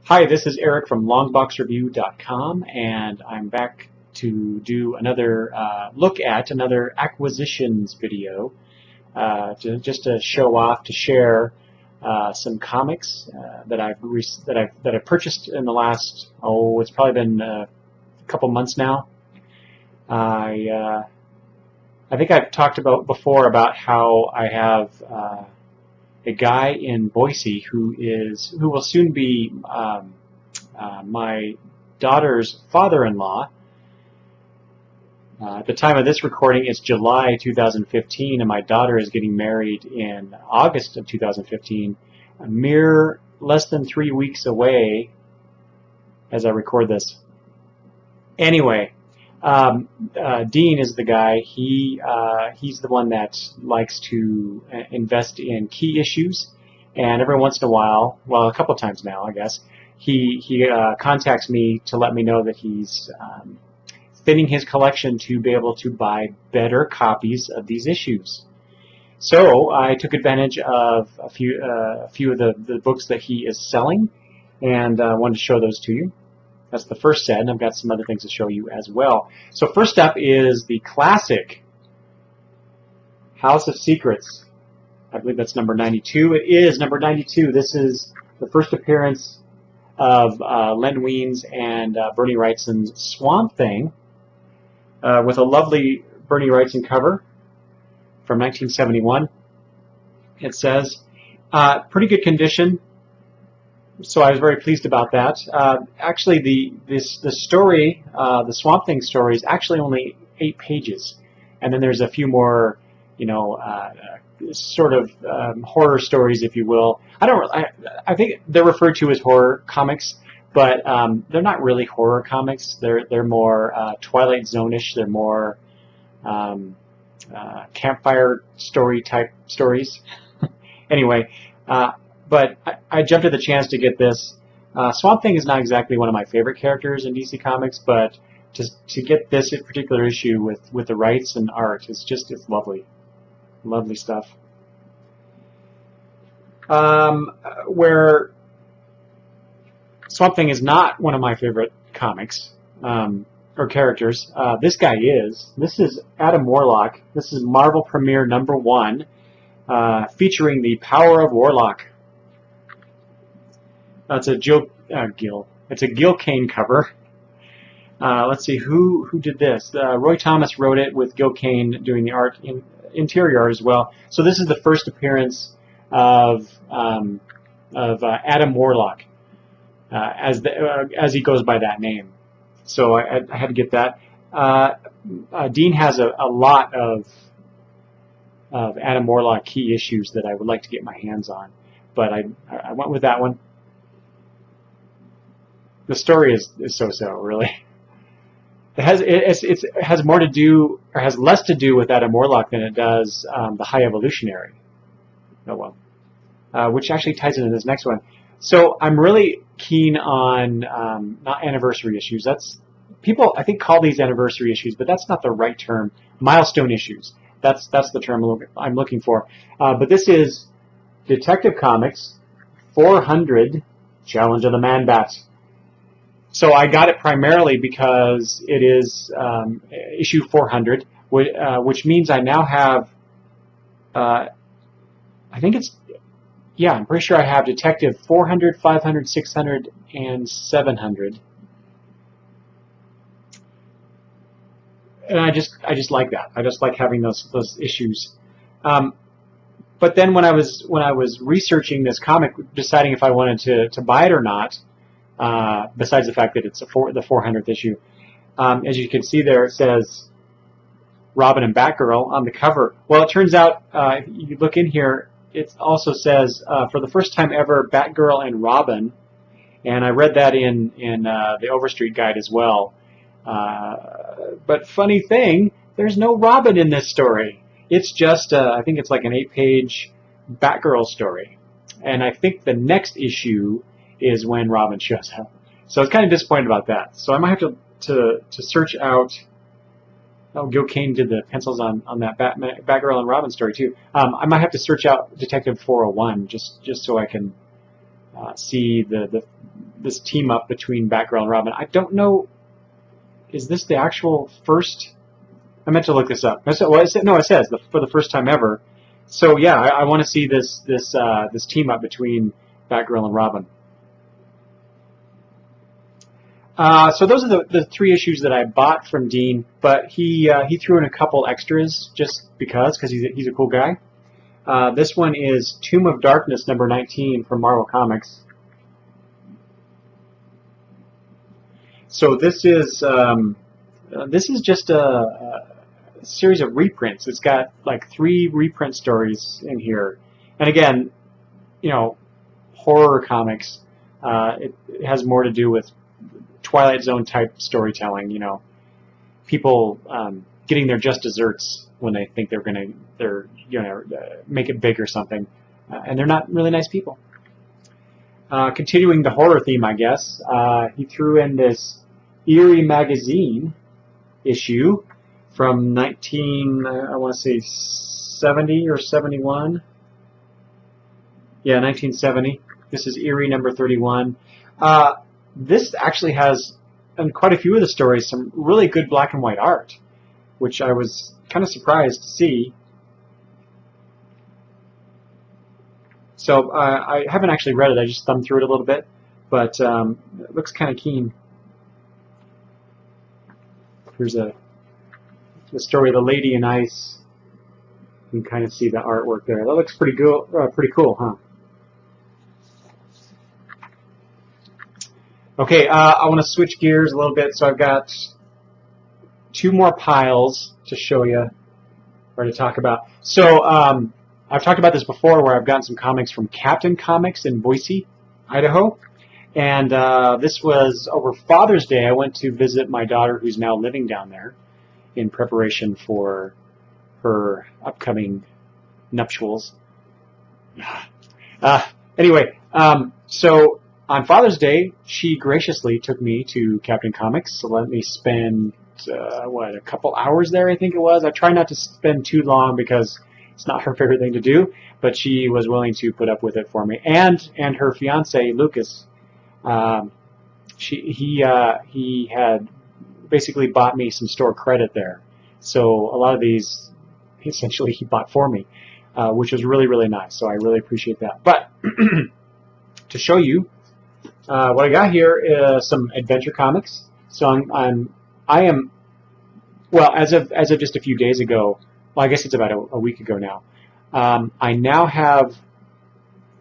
Hi, this is Eric from longboxreview.com, and I'm back to do another look at another acquisitions video, just to show off, to share some comics that I've purchased in the last, it's probably been a couple months now. I think I've talked about before about how I have a guy in Boise who will soon be my daughter's father-in-law. At the time of this recording, it's July 2015, and my daughter is getting married in August of 2015, a mere less than 3 weeks away as I record this. Anyway, Dean is the guy. He's the one that likes to invest in key issues, and every once in a while, well, a couple times now, I guess, he contacts me to let me know that he's thinning his collection to be able to buy better copies of these issues. So I took advantage of a few of the books that he is selling, and wanted to show those to you. That's the first set, and I've got some other things to show you as well. So first up is the classic House of Secrets. I believe that's number 92. It is number 92. This is the first appearance of Len Weins and Bernie Wrightson's Swamp Thing, with a lovely Bernie Wrightson cover from 1971. It says, pretty good condition. So I was very pleased about that. Actually, the story, the Swamp Thing story, is actually only 8 pages, and then there's a few more, sort of horror stories, if you will. I think they're referred to as horror comics, but they're not really horror comics. They're more Twilight Zone-ish. They're more campfire story type stories. Anyway. But I jumped at the chance to get this. Swamp Thing is not exactly one of my favorite characters in DC Comics, but to get this particular issue with the Wrightson art, it's lovely. Lovely stuff. Where Swamp Thing is not one of my favorite comics or characters, this guy is. This is Adam Warlock. This is Marvel Premiere #1, featuring the Power of Warlock. It's a It's a Gil Kane cover. Let's see who did this. Roy Thomas wrote it with Gil Kane doing the art, interior art as well. So this is the first appearance of Adam Warlock, as he goes by that name. So I had to get that. Dean has a lot of Adam Warlock key issues that I would like to get my hands on, but I went with that one. The story is so-so, really. It has more to do, or has less to do with Adam Warlock than it does the High Evolutionary. Oh well, which actually ties into this next one. So I'm really keen on not anniversary issues. People I think call these anniversary issues, but that's not the right term. Milestone issues. That's the term I'm looking for. But this is Detective Comics 400 Challenge of the Man-Bat. So I got it primarily because it is issue 400, which means I now have, I think it's, yeah, I'm pretty sure I have Detective 400, 500, 600, and 700. And I just like that. I just like having those issues. But then when I was researching this comic, deciding if I wanted to buy it or not, besides the fact that it's the 400th issue, as you can see there, it says Robin and Batgirl on the cover. Well, it turns out, if you look in here, it also says for the first time ever, Batgirl and Robin, and I read that in the Overstreet Guide as well. But funny thing, there's no Robin in this story. It's just, I think it's like an 8-page Batgirl story. And I think the next issue is when Robin shows up. So I was kind of disappointed about that. So I might have to search out. Oh, Gil Kane did the pencils on that Batgirl and Robin story too. I might have to search out Detective 401 just so I can see the this team up between Batgirl and Robin. I don't know. Is this the actual first? I meant to look this up. Well, it says for the first time ever. So yeah, I want to see this team up between Batgirl and Robin. So those are the 3 issues that I bought from Dean, but he threw in a couple extras just because he's a cool guy. This one is Tomb of Darkness number 19 from Marvel Comics. So this is just a series of reprints. It's got like 3 reprint stories in here, and again, horror comics. It has more to do with Twilight Zone type storytelling. People getting their just desserts when they think they're gonna make it big or something, and they're not really nice people. Continuing the horror theme, I guess, he threw in this Eerie magazine issue from 1970 or 71. Yeah, 1970. This is Eerie number 31. This actually has, in quite a few of the stories, some really good black and white art, which I was kind of surprised to see. So I haven't actually read it. I just thumbed through it a little bit, but it looks kind of keen. Here's the story of the Lady in Ice. You can kind of see the artwork there. That looks pretty cool, huh? Okay, I want to switch gears a little bit, so I've got 2 more piles to show you or to talk about. So I've talked about this before, where I've gotten some comics from Captain Comics in Boise, Idaho. And this was over Father's Day. I went to visit my daughter, who's now living down there, in preparation for her upcoming nuptials. Anyway, so on Father's Day, she graciously took me to Captain Comics to let me spend, a couple hours there, I think it was. I try not to spend too long because it's not her favorite thing to do, but she was willing to put up with it for me. And her fiance, Lucas, he had basically bought me some store credit there. So a lot of these, essentially, he bought for me, which was really, really nice. So I really appreciate that. But to show you what I got here is some adventure comics. So I am well, as of just a few days ago. Well, I guess it's about a week ago now. I now have,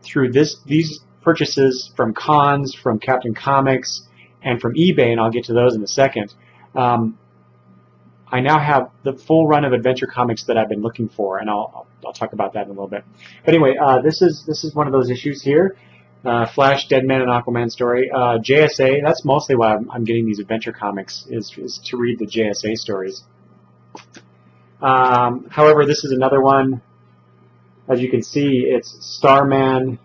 through these purchases from cons, from Captain Comics, and from eBay, and I'll get to those in a second, I now have the full run of adventure comics that I've been looking for, and I'll talk about that in a little bit. But anyway, this is one of those issues here. Flash, Deadman, and Aquaman story. JSA, that's mostly why I'm getting these adventure comics, is to read the JSA stories. However, this is another one. As you can see, it's Starman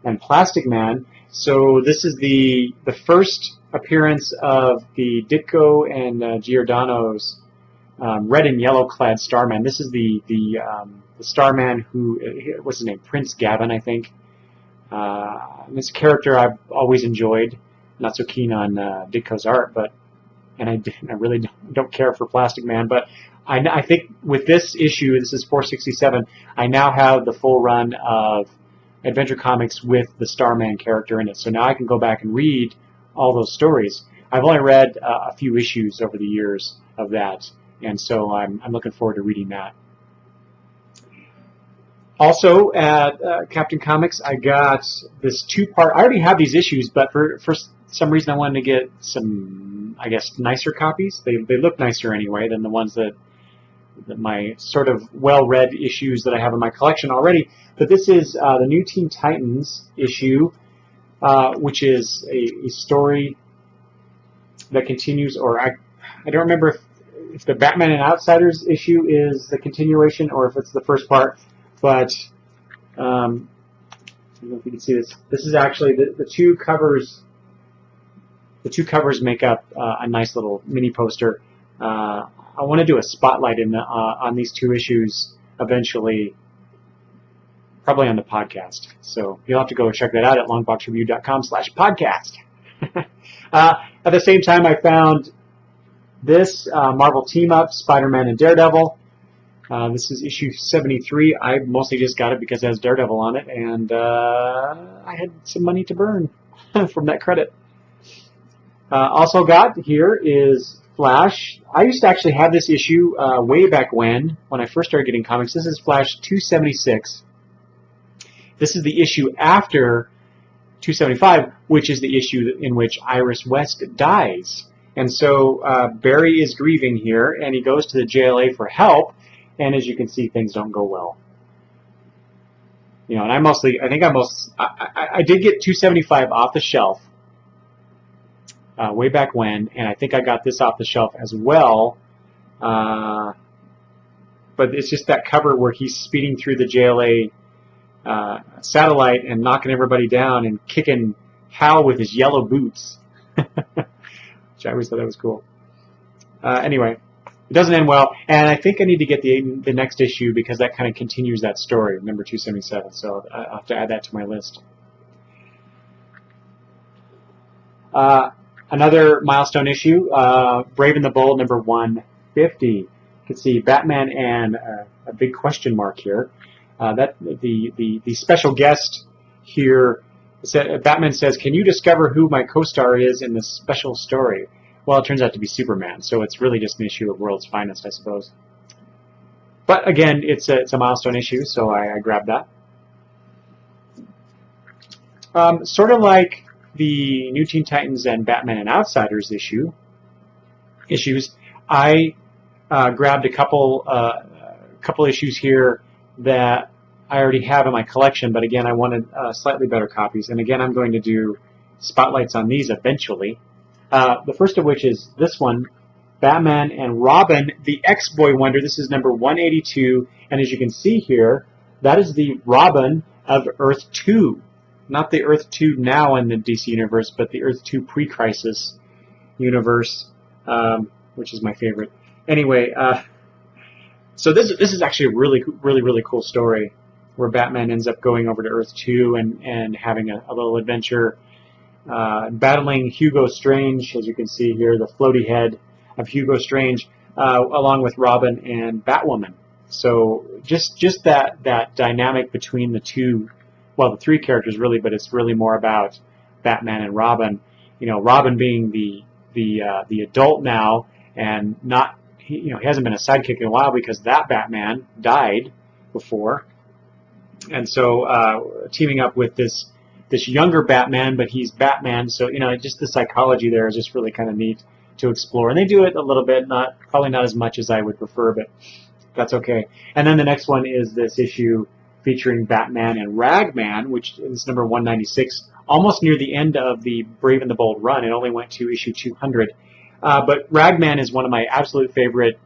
and Plastic Man. So this is the first appearance of the Ditko and Giordano's red and yellow clad Starman. This is the Starman who, what's his name? Prince Gavin, I think. This character I've always enjoyed. Not so keen on Ditko's art, and I really don't care for Plastic Man, but I think with this issue, this is 467, I now have the full run of Adventure Comics with the Starman character in it. So now I can go back and read all those stories. I've only read a few issues over the years of that, and so I'm looking forward to reading that. Also at Captain Comics, I got this 2-part. I already have these issues, but for some reason I wanted to get some, I guess, nicer copies. They look nicer anyway than the ones that my sort of well-read issues that I have in my collection already. But this is the new Teen Titans issue, which is a story that continues, or I don't remember if the Batman and Outsiders issue is the continuation or if it's the first part. But I don't know if you can see this. This is actually the 2 covers. The 2 covers make up a nice little mini poster. I want to do a spotlight on these 2 issues eventually, probably on the podcast. So you'll have to go check that out at longboxreview.com/podcast. At the same time, I found this Marvel Team Up, Spider-Man and Daredevil. This is issue 73. I mostly just got it because it has Daredevil on it, and I had some money to burn from that credit. Also got here is Flash. I used to actually have this issue way back when I first started getting comics. This is Flash 276. This is the issue after 275, which is the issue in which Iris West dies. And so Barry is grieving here, and he goes to the JLA for help, and as you can see, things don't go well. You know, and I did get 275 off the shelf way back when, and I think I got this off the shelf as well. But it's just that cover where he's speeding through the JLA satellite and knocking everybody down and kicking Hal with his yellow boots. Which I always thought that was cool. Anyway, it doesn't end well, and I think I need to get the next issue because that kind of continues that story, number 277, so I'll have to add that to my list. Another milestone issue, Brave and the Bold, number 150. You can see Batman and a big question mark here. That the special guest here, Batman says, "Can you discover who my co-star is in this special story?" Well, it turns out to be Superman, so it's really just an issue of World's Finest, I suppose. But again, it's a milestone issue, so I grabbed that. Sort of like the New Teen Titans and Batman and Outsiders issues, I grabbed a couple issues here that I already have in my collection, but again, I wanted slightly better copies. And again, I'm going to do spotlights on these eventually. The first of which is this one, Batman and Robin, the X-Boy Wonder. This is number 182, and as you can see here, that is the Robin of Earth 2. Not the Earth 2 now in the DC universe, but the Earth 2 pre-crisis universe, which is my favorite. Anyway, so this is actually a really cool story where Batman ends up going over to Earth 2 and having a little adventure, battling Hugo Strange, as you can see here, the floaty head of Hugo Strange, along with Robin and Batwoman. So just that dynamic between the two, well, the three characters really, but it's really more about Batman and Robin. You know, Robin being the adult now, and not he hasn't been a sidekick in a while because that Batman died before, and so teaming up with this younger Batman, but he's Batman, so just the psychology there is just really kind of neat to explore, and they do it a little bit, probably not as much as I would prefer, but that's okay. And then the next one is this issue featuring Batman and Ragman, which is number 196, almost near the end of the Brave and the Bold run. It only went to issue 200. But Ragman is one of my absolute favorite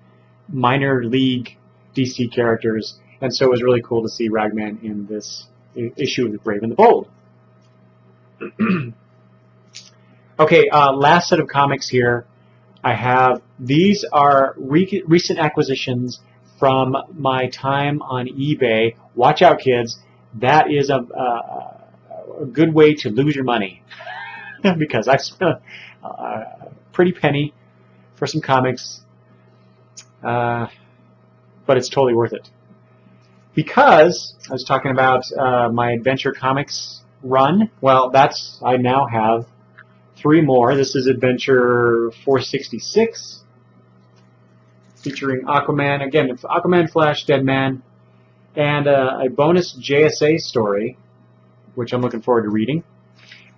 minor league DC characters, and so it was really cool to see Ragman in this issue of the Brave and the Bold. Okay, last set of comics here. I have, these are recent acquisitions from my time on eBay. Watch out, kids. That is a good way to lose your money because I spent a pretty penny for some comics, but it's totally worth it. Because I was talking about my Adventure Comics run. Well, I now have 3 more. This is Adventure 466. Featuring Aquaman, again, it's Aquaman, Flash, Deadman, and a bonus JSA story, which I'm looking forward to reading.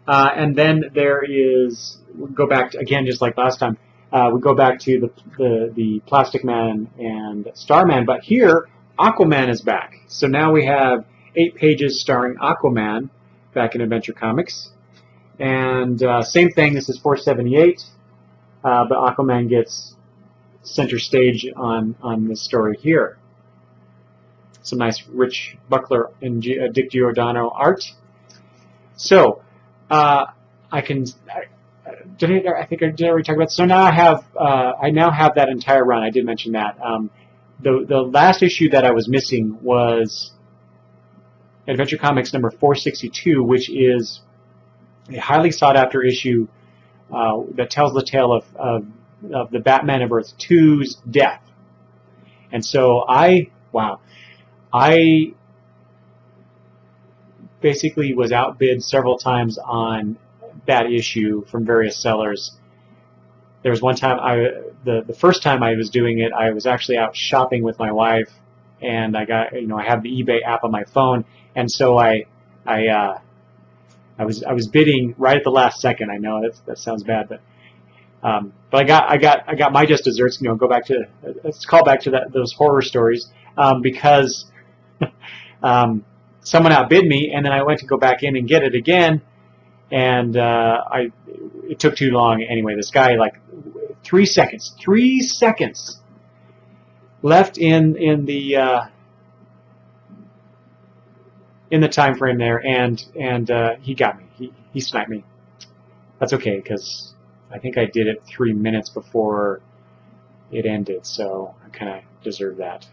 And then there is, we'll go back to, again, just like last time, we go back to the Plastic Man and Starman, but here, Aquaman is back. So now we have 8 pages starring Aquaman back in Adventure Comics. And same thing, this is 478, but Aquaman gets center stage on this story here. Some nice Rich Buckler and Dick Giordano art. So I think I did already talk about. So now I now have that entire run. I did mention that. The last issue that I was missing was Adventure Comics number 462, which is a highly sought after issue that tells the tale of the Batman of Earth 2's death. And so I basically was outbid several times on that issue from various sellers. There was one time the first time I was doing it, I was actually out shopping with my wife, and I have the eBay app on my phone, and so I was bidding right at the last second. I know that sounds bad, but I got my just desserts. Let's call back to those horror stories, because someone outbid me, and then I went to go back in and get it again, and it took too long. Anyway, this guy, like 3 seconds left in the time frame there, and he got me. He sniped me. That's okay, because I think I did it 3 minutes before it ended, so I kind of deserve that.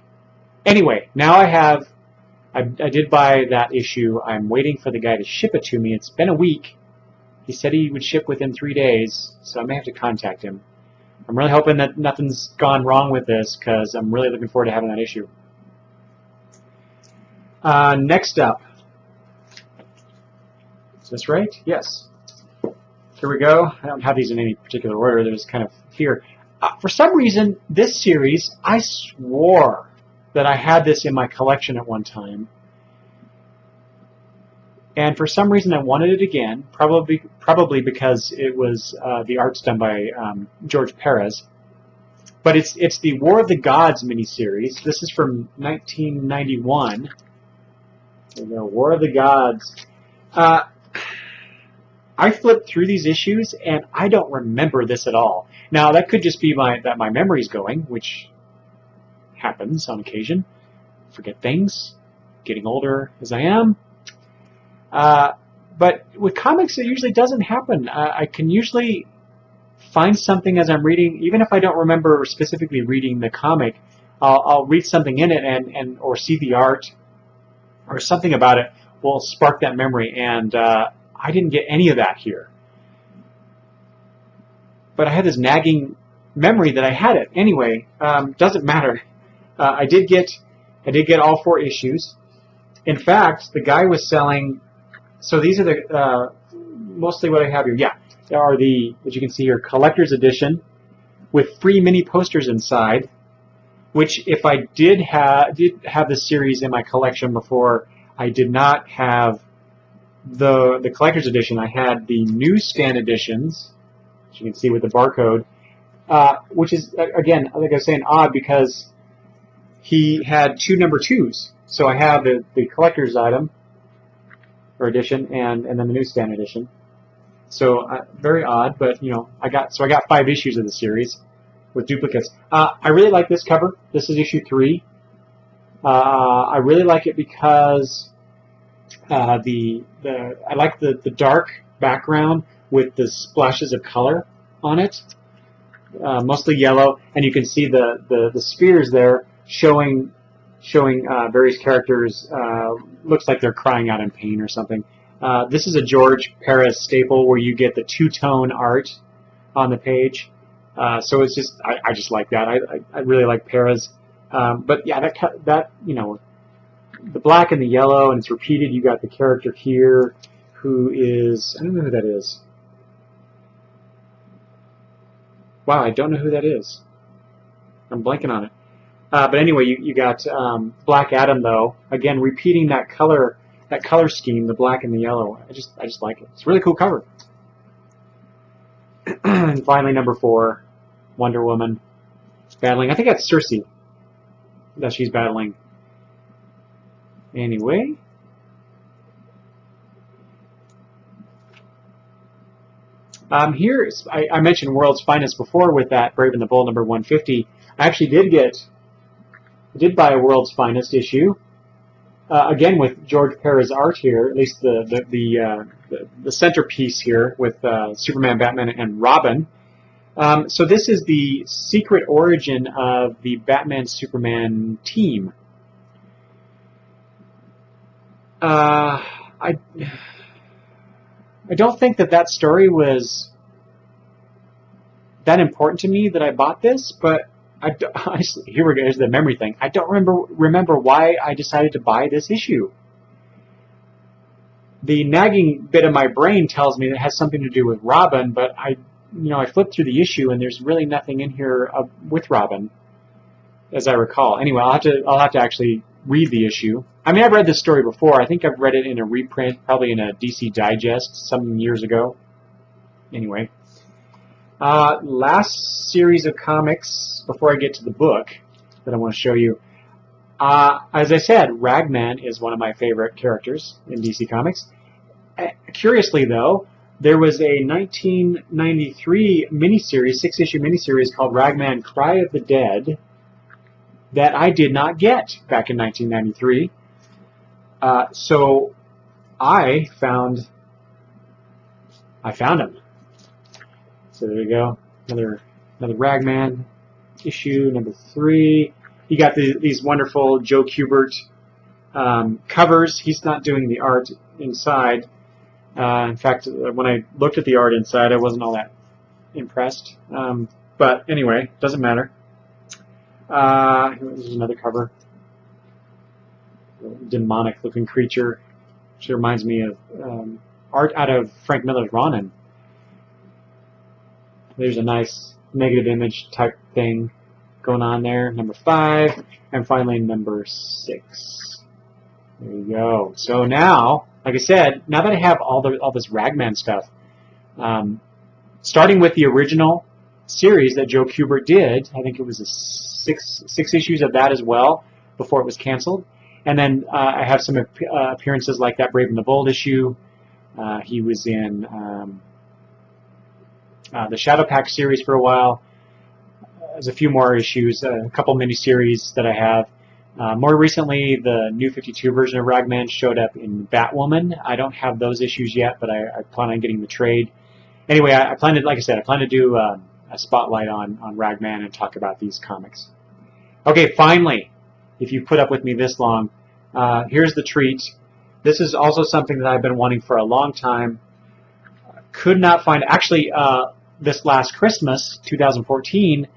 Anyway, now I did buy that issue. I'm waiting for the guy to ship it to me. It's been a week. He said he would ship within 3 days, so I may have to contact him. I'm really hoping that nothing's gone wrong with this, because I'm really looking forward to having that issue. Next up. Is this right? Yes. Here we go. I don't have these in any particular order. They're just kind of here. For some reason, this series, I swore that I had this in my collection at one time. And for some reason, I wanted it again, probably because it was the art's done by George Perez. But it's the War of the Gods miniseries. This is from 1991. There we go, War of the Gods. I flipped through these issues, and I don't remember this at all. Now, that could just be that my memory's going, which happens on occasion. Forget things, getting older as I am. But with comics, it usually doesn't happen. I can usually find something as I'm reading, even if I don't remember specifically reading the comic. I'll read something in it or see the art or something about it will spark that memory, and I didn't get any of that here. But I had this nagging memory that I had it. Anyway, doesn't matter. I did get all 4 issues. In fact, the guy was selling. So these are the mostly what I have here. Yeah, there are as you can see here, collector's edition with free mini posters inside. Which, if I did have this series in my collection before, I did not have the collector's edition. I had the newsstand editions, as you can see with the barcode, which is, again, like I was saying, odd because he had 2 number 2s. So I have the collector's item or edition and then the newsstand edition. So very odd, but I got 5 issues of the series with duplicates. I really like this cover. This is issue 3. I really like it because I like the dark background with the splashes of color on it, mostly yellow, and you can see the spheres there showing various characters. Looks like they're crying out in pain or something. This is a George Perez staple where you get the 2-tone art on the page. So it's just I just like that. I really like Perez. But yeah, that the black and the yellow, and it's repeated. You got the character here who is, I don't know who that is. Wow, I don't know who that is. I'm blanking on it. But anyway, you got Black Adam, though, again repeating that color scheme, the black and the yellow. I just like it. It's a really cool cover. And finally, number 4, Wonder Woman battling. I think that's Circe that she's battling. Anyway, here I mentioned World's Finest before with that Brave and the Bold number 150. I actually did buy a World's Finest issue. Again with George Perez art here, at least the centerpiece here with Superman, Batman, and Robin. So this is the secret origin of the Batman-Superman team. I don't think that story was that important to me that I bought this, but honestly, here we go. Here's the memory thing. I don't remember why I decided to buy this issue. The nagging bit of my brain tells me that it has something to do with Robin, but I flipped through the issue and there's really nothing in here with Robin, as I recall. Anyway, I'll have to actually read the issue. I mean, I've read this story before. I think I've read it in a reprint, probably in a DC Digest some years ago. Anyway, last series of comics before I get to the book that I want to show you. As I said, Ragman is one of my favorite characters in DC Comics. Curiously, though, there was a 1993 miniseries, 6-issue miniseries called Ragman Cry of the Dead that I did not get back in 1993. So I found him. So there you go, another Ragman issue, number 3. You got these wonderful Joe Kubert covers. He's not doing the art inside. In fact, when I looked at the art inside, I wasn't all that impressed. But anyway, doesn't matter. Here's another cover. Demonic-looking creature. Which reminds me of art out of Frank Miller's Ronin. There's a nice negative image type thing going on there. Number 5, and finally number 6. There you go. So now, like I said, now that I have all this Ragman stuff, starting with the original series that Joe Kubert did, I think it was six issues of that as well before it was canceled, and then I have some appearances like that Brave and the Bold issue. He was in the Shadow Pack series for a while. There's a few more issues, a couple miniseries that I have. More recently, the New 52 version of Ragman showed up in Batwoman. I don't have those issues yet, but I plan on getting the trade. Anyway, I plan to do a spotlight on Ragman and talk about these comics. Okay, finally, if you've put up with me this long, here's the treat. This is also something that I've been wanting for a long time. Could not find. Actually, this last Christmas, 2014,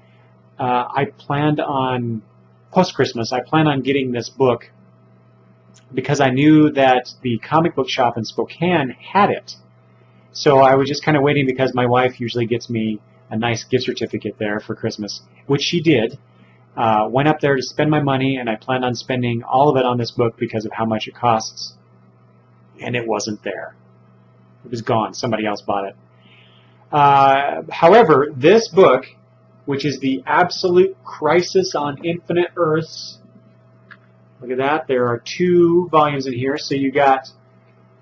I planned on, post-Christmas, I planned on getting this book because I knew that the comic book shop in Spokane had it. So I was just kind of waiting because my wife usually gets me a nice gift certificate there for Christmas, which she did. Went up there to spend my money, and I planned on spending all of it on this book because of how much it costs. And it wasn't there. It was gone. Somebody else bought it. However, this book, which is the Absolute Crisis on Infinite Earths, look at that. There are 2 volumes in here. So you got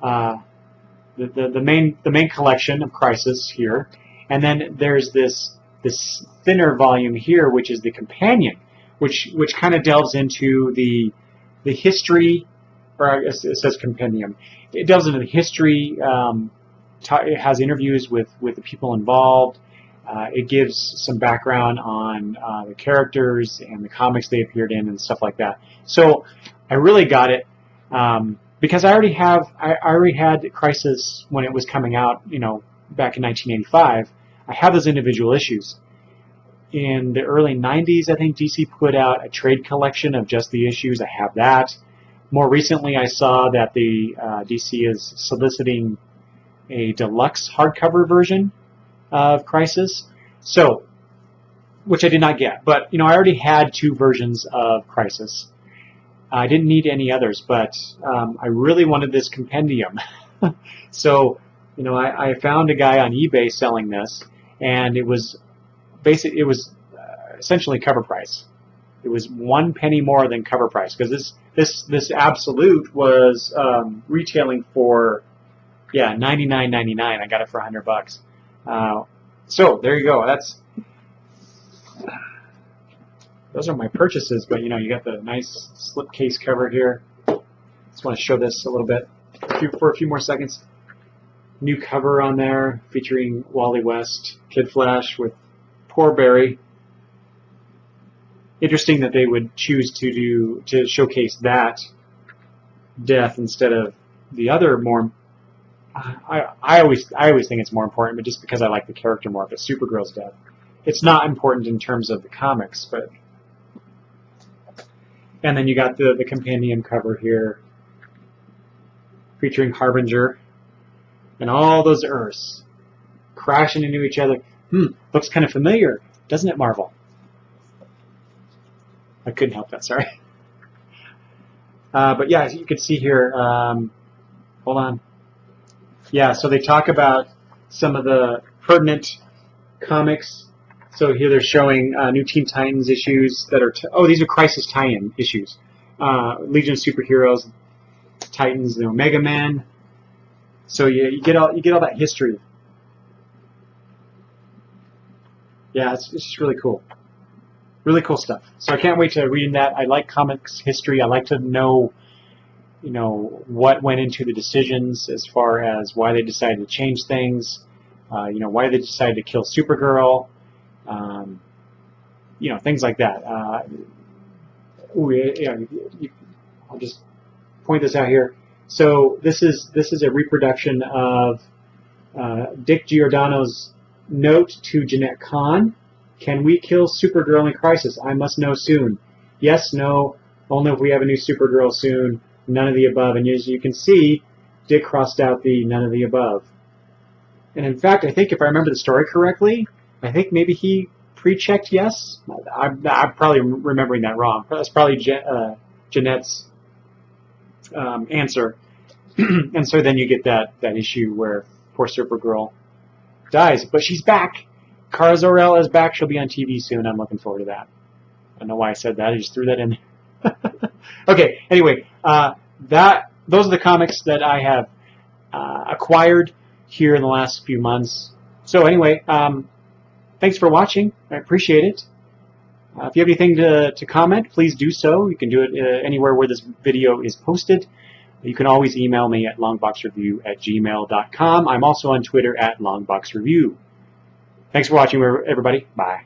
the main collection of Crisis here, and then there's this thinner volume here, which is the companion, which kind of delves into the history, or I guess it says compendium. It delves into the history. It has interviews with the people involved. It gives some background on the characters and the comics they appeared in and stuff like that. So I really got it because I already had Crisis when it was coming out, back in 1985. I have those individual issues. In the early 90s, I think DC put out a trade collection of just the issues. I have that. More recently, I saw that the DC is soliciting a deluxe hardcover version of Crisis, so, which I did not get. But I already had 2 versions of Crisis. I didn't need any others, but I really wanted this compendium. So, I found a guy on eBay selling this, and it was essentially cover price. It was 1 penny more than cover price, because this Absolute was retailing for $99.99. I got it for $100. So there you go. Those are my purchases, but you got the nice slipcase cover here. Just want to show this a little bit for a few more seconds. New cover on there featuring Wally West, Kid Flash with poor Barry. Interesting that they would choose to showcase that death instead of the other more. I always think it's more important, but just because I like the character more. But Supergirl's death. it's not important in terms of the comics, but. And then you got the compendium cover here, featuring Harbinger, and all those Earths crashing into each other. Looks kind of familiar, doesn't it, Marvel? I couldn't help that, sorry. But yeah, as you can see here, hold on. Yeah, so they talk about some of the pertinent comics. So here they're showing new Teen Titans issues that are, these are Crisis tie-in issues. Legion of Superheroes, Titans, the Omega Men. So you get all that history. Yeah, it's just really cool. Really cool stuff. So I can't wait to read that. I like comics history. I like to know, what went into the decisions as far as why they decided to change things. Why they decided to kill Supergirl. Things like that. I'll just point this out here. So this is a reproduction of Dick Giordano's note to Jeanette Kahn. Can we kill Supergirl in Crisis? I must know soon. Yes, no, only if we have a new Supergirl soon. None of the above. And as you can see, Dick crossed out the none of the above. And in fact, I think if I remember the story correctly, I think maybe he pre-checked yes. I'm probably remembering that wrong. That's probably Jeanette's answer. And so then you get that issue where poor Supergirl dies. But she's back. Kara Zor-El is back. She'll be on TV soon. I'm looking forward to that. I don't know why I said that. I just threw that in. Okay, anyway, those are the comics that I have acquired here in the last few months. So anyway, thanks for watching. I appreciate it. If you have anything to comment, please do so. You can do it anywhere where this video is posted. You can always email me at longboxreview@gmail.com. I'm also on Twitter at longboxreview. Thanks for watching, everybody. Bye.